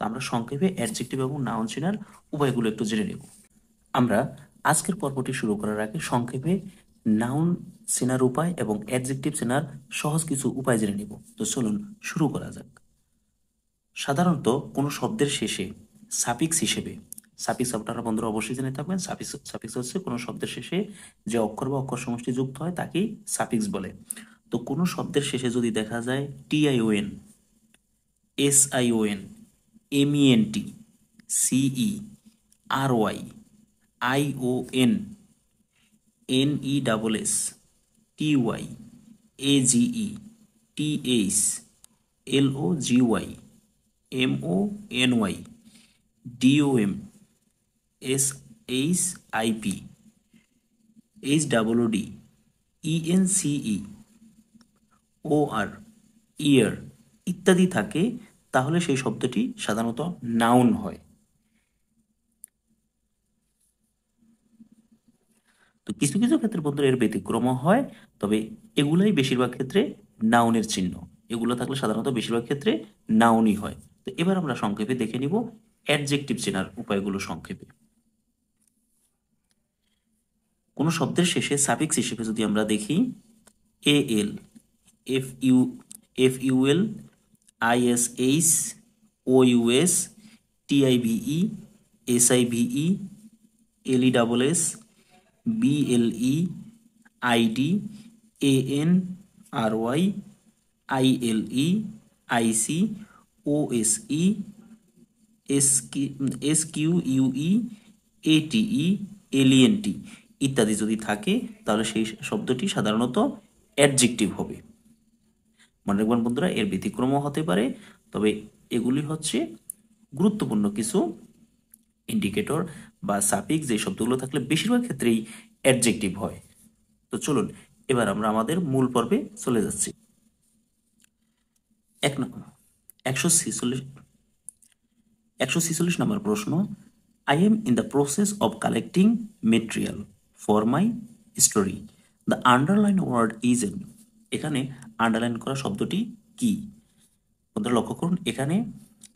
আমরা সংক্ষেপে অ্যাডজেক্টিভ এবং নাউন চেনার উপায়গুলো একটু জেনে নেব। আমরা আজকের পর্বটি শুরু করার আগে সংক্ষেপে নাউন চেনার উপায় এবং অ্যাডজেক্টিভ চেনার সহজ কিছু উপায় জেনে নেব। তো চলুন শুরু করা যাক। সাধারণত কোনো শব্দের শেষে সাফিক্স হিসেবে, সাফিক্স আপনারা বন্ধুরা অবশ্যই জেনে থাকবেন, সাফিক্স সাফিক্স হচ্ছে কোনো শব্দের শেষে যে অক্ষর বা অক্ষর সমষ্টি যুক্ত হয় তাকেই সাফিক্স বলে। তো কোনো শব্দের শেষে যদি দেখা যায় TION, SION, MENT, CE, RY, ION, NESS, TY, AGE, TH, LOGY, MONY, DOM, SHIP, HWD, ENCE, OR, ইয়ার ইত্যাদি থাকে, তাহলে সেই শব্দটি সাধারণত নাউন হয়। তো কিছু কিছু ক্ষেত্রে বন্ধুরা এর ব্যতিক্রমও হয়, তবে এগুলাই বেশিরভাগ ক্ষেত্রে নাউনের চিহ্ন। এগুলো থাকলে সাধারণত বেশিরভাগ ক্ষেত্রে নাউনই হয়। তো এবার আমরা সংক্ষেপে দেখে নিব অ্যাডজেক্টিভ চেনার উপায়গুলো সংক্ষেপে। কোনো শব্দের শেষে সাফিক্স হিসেবে যদি আমরা দেখি AL, FU, FUL, ISH, OUS, TIVE, SIVE, LESS, BLE, ID, ANRY, ILE, IC, OSE, SQUE, ATE, LENT ইত্যাদি যদি থাকে, তাহলে সেই শব্দটি সাধারণত অ্যাডজেক্টিভ হবে। মনে রাখবেন বন্ধুরা, এর ব্যতিক্রমও হতে পারে, তবে এগুলি হচ্ছে গুরুত্বপূর্ণ কিছু ইন্ডিকেটর বা সাফিক্স, যে শব্দগুলো থাকলে বেশিরভাগ ক্ষেত্রেই অ্যাডজেক্টিভ হয়। তো চলুন এবার আমরা আমাদের মূল পর্বে চলে যাচ্ছি। 146 নম্বর প্রশ্ন, I am in the process of collecting material for my story, the underline word is an. এখানে আন্ডারলাইন করা শব্দটি কি? বন্ধুরা লক্ষ্য করুন, এখানে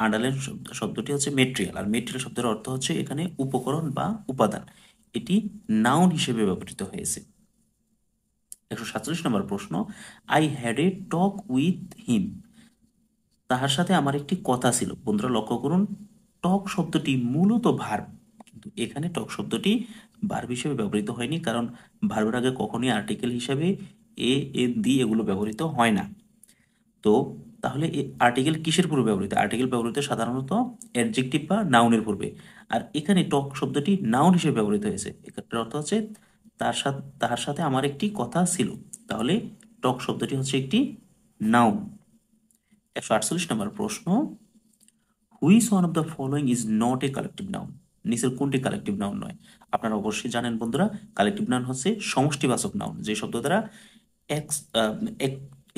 আন্ডারলাইন শব্দটি হচ্ছে মেটেরিয়াল, আর মেটেরিয়াল শব্দের অর্থ হচ্ছে এখানে উপকরণ বা উপাদান। এটি নাউন হিসেবে ব্যবহৃত হয়েছে। 147 নম্বর প্রশ্ন, I had a talk with him, তাহার সাথে আমার একটি কথা ছিল। বন্ধুরা লক্ষ্য করুন, টক শব্দটি মূলত ভার্ব, কিন্তু এখানে টক শব্দটি ভার্ব হিসেবে ব্যবহৃত হয়নি, কারণ ভার্বের আগে কখনোই আর্টিকেল হিসাবে এ, এন, দি এগুলো ব্যবহৃত হয় না। তো তাহলে আর্টিকেল কিসের পূর্বে ব্যবহৃত? আর্টিকেল ব্যবহৃত সাধারণত অ্যাডজেক্টিভ বা নাউনের পূর্বে, আর এখানে টক শব্দটি নাউন হিসেবে ব্যবহৃত হয়েছে। এক্ষেত্রে অর্থ হচ্ছে তাহার সাথে আমার একটি কথা ছিল, তাহলে টক শব্দটি হচ্ছে একটি নাউন। 148 নম্বর প্রশ্ন, which one of the following is not a collective noun, নিচের কোনটি কালেকটিভ নাউন নয়? আপনারা অবশ্যই জানেন বন্ধুরা, কালেকটিভ নাউন হচ্ছে সমষ্টিবাচক নাউন, যে শব্দ দ্বারা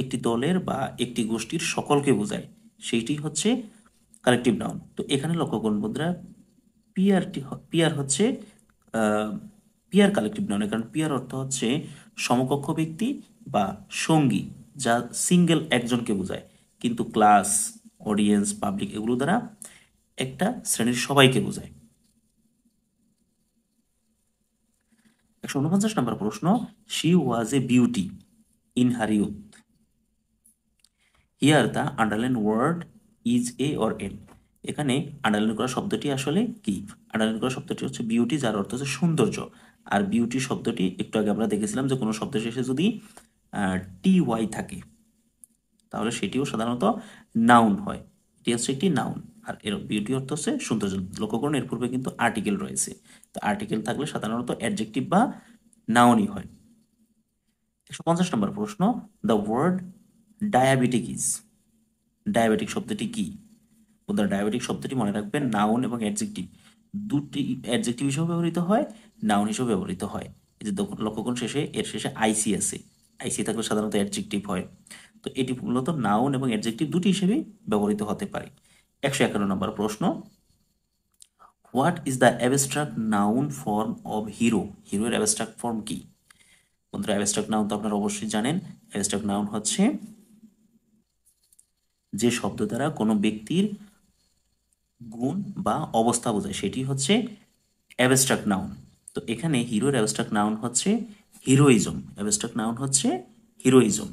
একটি দলের বা একটি গোষ্ঠীর সকলকে বোঝায়, সেইটি হচ্ছে কালেকটিভ নাউন। তো এখানে লক্ষ্য করুন বন্ধুরা, পিয়ার হচ্ছে পিয়ার কালেকটিভ নাউন, কারণ পিয়ার অর্থ হচ্ছে সমকক্ষ ব্যক্তি বা সঙ্গী, যা সিঙ্গেল একজনকে বোঝায়, কিন্তু ক্লাস, অডিয়েন্স, পাবলিক এগুলো দ্বারা একটা শ্রেণীর সবাইকে বোঝায়। 149 নম্বর প্রশ্ন, she was a beauty in her youth, here the underline word is a or an. এখানে আন্ডারলাইন করা শব্দটি আসলে কি? আন্ডারলাইন করা শব্দটি হচ্ছে বিউটি, যার অর্থ হচ্ছে সৌন্দর্য। আর বিউটি শব্দটি একটু আগে আমরা দেখেছিলাম যে কোনো শব্দের শেষে যদি TY থাকে, তাহলে সেটিও সাধারণত নাউন হয়। এটি হচ্ছে একটি নাউন, আর এর বিউটি অর্থ হচ্ছে সৌন্দর্য। লক্ষ্য করুন, এর পূর্বে কিন্তু আর্টিকেল রয়েছে, তো আর্টিকেল থাকলে সাধারণত অ্যাডজেক্টিভ বা নাউনই হয়। 150 নম্বর প্রশ্ন, the word diabetic is, diabetic শব্দটি কি? বন্ধুরা ডায়াবেটিক শব্দটি মনে রাখবেন, নাউন এবং অ্যাডজেক্টিভ দুটি, অ্যাডজেক্টিভ হিসেবে ব্যবহৃত হয়, নাউন হিসেবে ব্যবহৃত হয়। এই যে লক্ষ্য করুন, এর শেষে আইসি আছে, আইসি থাকলে সাধারণত অ্যাডজেক্টিভ হয়। তো এটি মূলত নাউন এবং অ্যাডজেক্টিভ দুটি হিসেবেই ব্যবহৃত হতে পারে। 151 নম্বর প্রশ্ন, what is the abstract noun form of hero, হিরোয়ের অ্যাবস্ট্রাক্ট ফর্ম কি? বন্ধুরা অ্যাবস্ট্রাক্ট নাউন তো আপনারা অবশ্যই জানেন, অ্যাবস্ট্রাক্ট নাউন হচ্ছে যে শব্দ দ্বারা কোনো ব্যক্তির গুণ বা অবস্থা বোঝায় সেটি হচ্ছে অ্যাবস্ট্রাক্ট নাউন। তো এখানে হিরোর অ্যাবস্ট্রাক্ট নাউন হচ্ছে হিরোইজম, অ্যাবস্ট্রাক্ট নাউন হচ্ছে হিরোইজম।